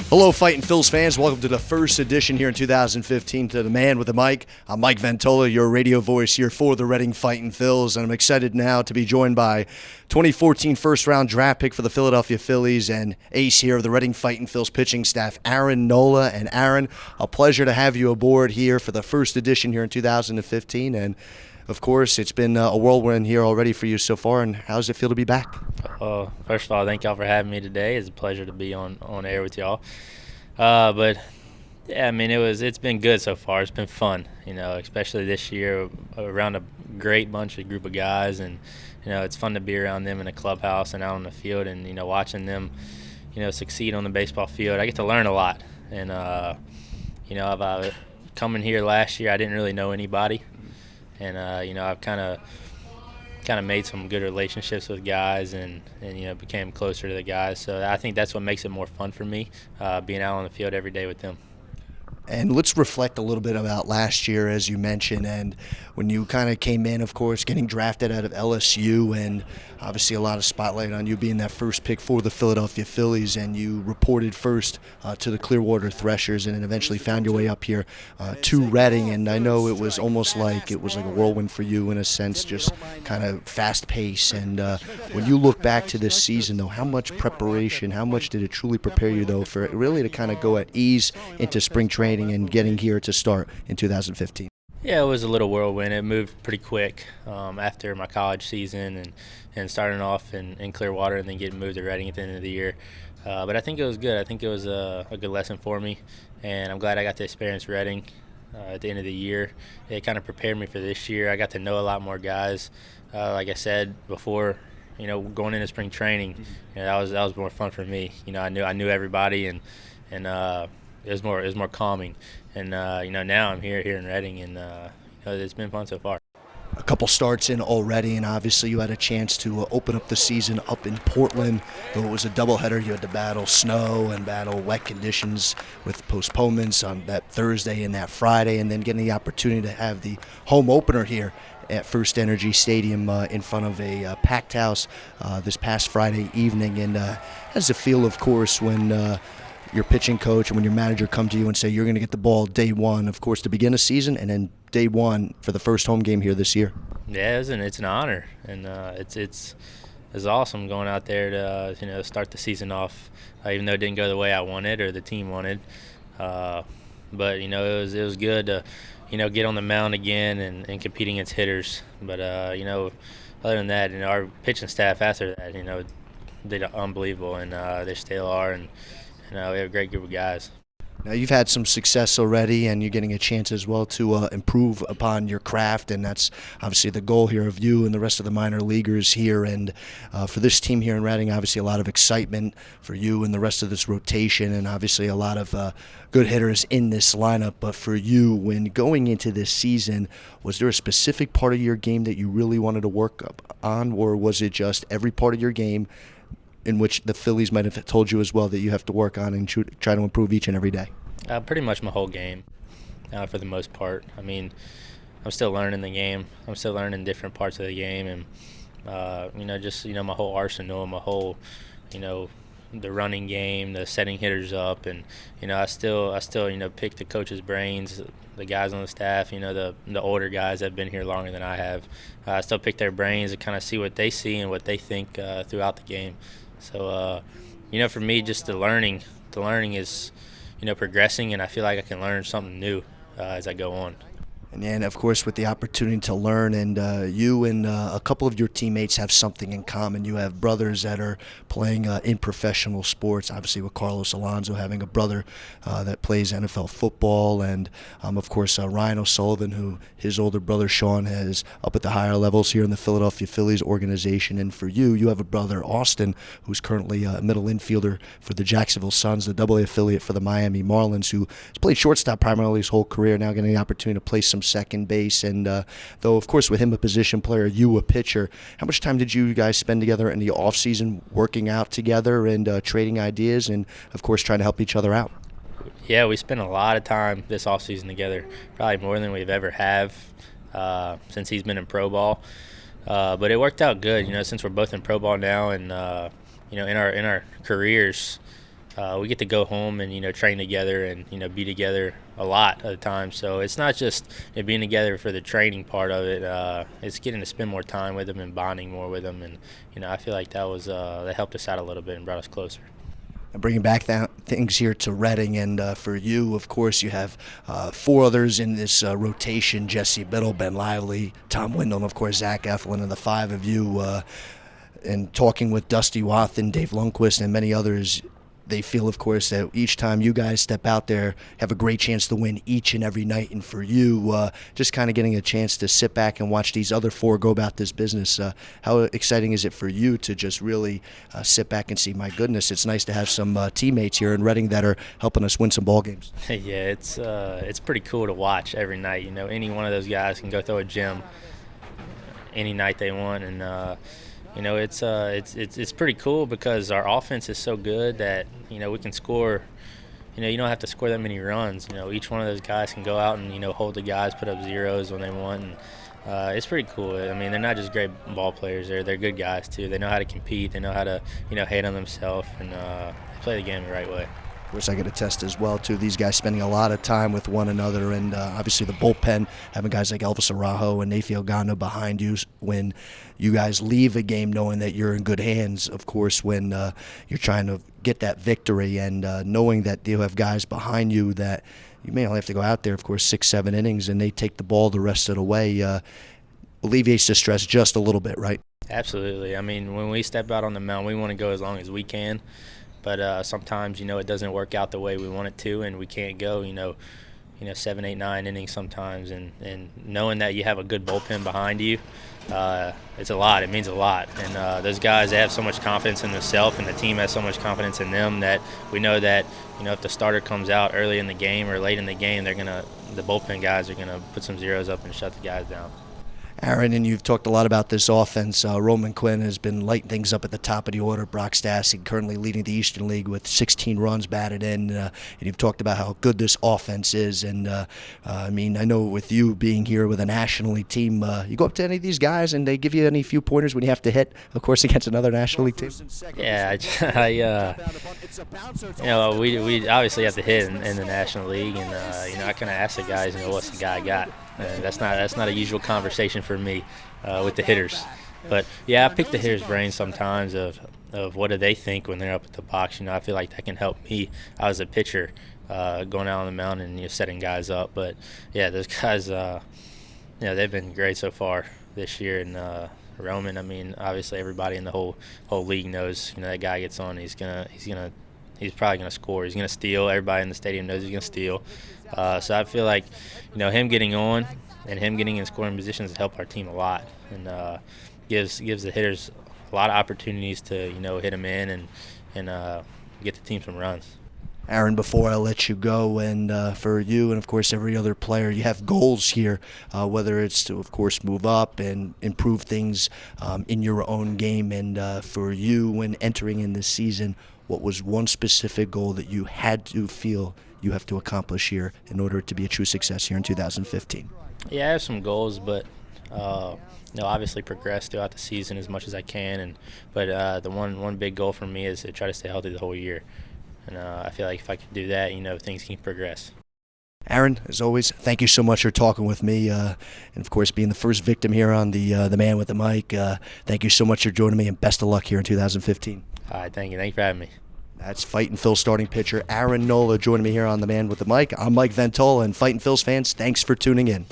Hello, Fightin Phils fans. Welcome to the first edition here in 2015 to The Man with the Mic. I'm Mike Nola, your radio voice here for the Reading Fightin Phils, and I'm excited now to be joined by 2014 first-round draft pick for the Philadelphia Phillies and ace here of the Reading Fightin Phils pitching staff, Aaron Nola. And Aaron, a pleasure to have you aboard here for the first edition here in 2015, and of course, it's been a whirlwind here already for you so far, and how does it feel to be back? First of all, thank y'all for having me today. It's a pleasure to be on air with y'all. But yeah, I mean, it's been good so far. It's been fun, especially this year around a great group of guys, and it's fun to be around them in a clubhouse and out on the field, and watching them, succeed on the baseball field. I get to learn a lot, and I've coming here last year, I didn't really know anybody. And I've kind of made some good relationships with guys, and became closer to the guys. So I think that's what makes it more fun for me, being out on the field every day with them. And let's reflect a little bit about last year, as you mentioned, and when you kind of came in, of course, getting drafted out of LSU, and obviously a lot of spotlight on you being that first pick for the Philadelphia Phillies, and you reported first to the Clearwater Threshers, and then eventually found your way up here to Reading. And I know it was almost like a whirlwind for you in a sense, just kind of fast pace. And when you look back to this season, though, how much preparation, how much did it truly prepare you, though, for it really to kind of go at ease into spring training and getting here to start in 2015? Yeah, it was a little whirlwind. It moved pretty quick after my college season and starting off in Clearwater and then getting moved to Reading at the end of the year. But I think it was good. I think it was a good lesson for me, and I'm glad I got to experience Reading at the end of the year. It kind of prepared me for this year. I got to know a lot more guys. Like I said before, going into spring training, that was more fun for me. I knew everybody, and it was more calming. And now I'm here in Reading, and it's been fun so far. A couple starts in already, and obviously you had a chance to open up the season up in Portland. Though it was a doubleheader, you had to battle snow and battle wet conditions with postponements on that Thursday and that Friday, and then getting the opportunity to have the home opener here at First Energy Stadium in front of a packed house this past Friday evening. And how does it feel, of course, when your pitching coach and when your manager come to you and say you're going to get the ball day one, of course, to begin a season, and then day one for the first home game here this year? Yeah, it's an honor, and it's awesome going out there to start the season off, even though it didn't go the way I wanted or the team wanted. But it was good to get on the mound again and compete against hitters. But other than that, our pitching staff after that, did unbelievable, and they still are, and we have a great group of guys. Now, you've had some success already, and you're getting a chance as well to improve upon your craft, and that's obviously the goal here of you and the rest of the minor leaguers here. And for this team here in Reading, obviously a lot of excitement for you and the rest of this rotation, and obviously a lot of good hitters in this lineup. But for you, when going into this season, was there a specific part of your game that you really wanted to work on, or was it just every part of your game in which the Phillies might have told you as well that you have to work on and try to improve each and every day? Pretty much my whole game, for the most part. I mean, I'm still learning the game. I'm still learning different parts of the game, and my whole arsenal, my whole, the running game, the setting hitters up, and I still pick the coach's brains, the guys on the staff, the older guys that have been here longer than I have. I still pick their brains to kind of see what they see and what they think throughout the game. So, for me, just the learning is, progressing, and I feel like I can learn something new as I go on. And then, of course, with the opportunity to learn, and you and a couple of your teammates have something in common. You have brothers that are playing in professional sports, obviously with Carlos Alonso having a brother that plays NFL football, and, of course, Ryan O'Sullivan, who his older brother Sean is up at the higher levels here in the Philadelphia Phillies organization. And for you, you have a brother, Austin, who's currently a middle infielder for the Jacksonville Suns, the AA affiliate for the Miami Marlins, who has played shortstop primarily his whole career, now getting the opportunity to play some second base. And though, of course, with him a position player, you a pitcher, how much time did you guys spend together in the off-season working out together and trading ideas and, of course, trying to help each other out? Yeah, we spent a lot of time this offseason together, probably more than we've ever have since he's been in pro ball. But it worked out good, since we're both in pro ball now, and in our careers, we get to go home and train together and be together a lot of the time. So it's not just being together for the training part of it. It's getting to spend more time with them and bonding more with them. And I feel like that helped us out a little bit and brought us closer. And bringing back things here to Reading, and for you, of course, you have 4 others in this rotation: Jesse Biddle, Ben Lively, Tom Windle, and of course Zach Eflin, and the 5 of you. And talking with Dusty Wathan, Dave Lundquist, and many others, they feel, of course, that each time you guys step out there, have a great chance to win each and every night. And for you, just kind of getting a chance to sit back and watch these other 4 go about this business, how exciting is it for you to just really sit back and see, my goodness, it's nice to have some teammates here in Reading that are helping us win some ball games? Yeah, it's pretty cool to watch every night. Any one of those guys can go throw a gym any night they want, and it's pretty cool because our offense is so good that we can score. You don't have to score that many runs. Each one of those guys can go out and hold the guys, put up zeros when they want. And it's pretty cool. I mean, they're not just great ball players. They're good guys too. They know how to compete. They know how to hate on themselves and play the game the right way. Of course, I get a test as well, too. These guys spending a lot of time with one another, and obviously the bullpen, having guys like Elvis Araujo and Nafi Ogando behind you when you guys leave a game knowing that you're in good hands, of course, when you're trying to get that victory, and knowing that you have guys behind you that you may only have to go out there, of course, 6-7 innings, and they take the ball the rest of the way, alleviates the stress just a little bit, right? Absolutely. I mean, when we step out on the mound, we want to go as long as we can. But sometimes, it doesn't work out the way we want it to, and we can't go, 7, 8, 9 innings sometimes. And knowing that you have a good bullpen behind you, it's a lot. It means a lot. And those guys, they have so much confidence in themselves, and the team has so much confidence in them that we know that, if the starter comes out early in the game or late in the game, the bullpen guys are gonna put some zeros up and shut the guys down. Aaron, and you've talked a lot about this offense. Roman Quinn has been lighting things up at the top of the order. Brock Stassi currently leading the Eastern League with 16 runs batted in. And you've talked about how good this offense is. And, I mean, I know with you being here with a National League team, you go up to any of these guys and they give you any few pointers when you have to hit, of course, against another National League team? Yeah, we obviously have to hit in the National League. And, I kind of ask the guys, what's the guy got? That's not a usual conversation for me with the hitters. But, yeah, I pick the hitters' brains sometimes of what do they think when they're up at the box. I feel like that can help me. I was a pitcher going out on the mound and setting guys up. But, yeah, those guys, they've been great so far this year. And Roman, I mean, obviously everybody in the whole league knows, that guy gets on, he's probably going to score. He's going to steal. Everybody in the stadium knows he's going to steal. So I feel like, him getting on and him getting in scoring positions has helped our team a lot, and gives the hitters a lot of opportunities to hit them in and get the team some runs. Aaron, before I let you go, and for you and, of course, every other player, you have goals here, whether it's to, of course, move up and improve things in your own game. And for you, when entering in this season, what was one specific goal that you had to feel you have to accomplish here in order to be a true success here in 2015? Yeah, I have some goals, but obviously progress throughout the season as much as I can. But the one big goal for me is to try to stay healthy the whole year. And I feel like if I could do that, things can progress. Aaron, as always, thank you so much for talking with me, and of course being the first victim here on the Man with the Mic. Thank you so much for joining me, and best of luck here in 2015. All right, thank you. Thank you for having me. That's Fightin Phils starting pitcher Aaron Nola joining me here on the Man with the Mic. I'm Mike Ventola, and Fightin Phils fans, thanks for tuning in.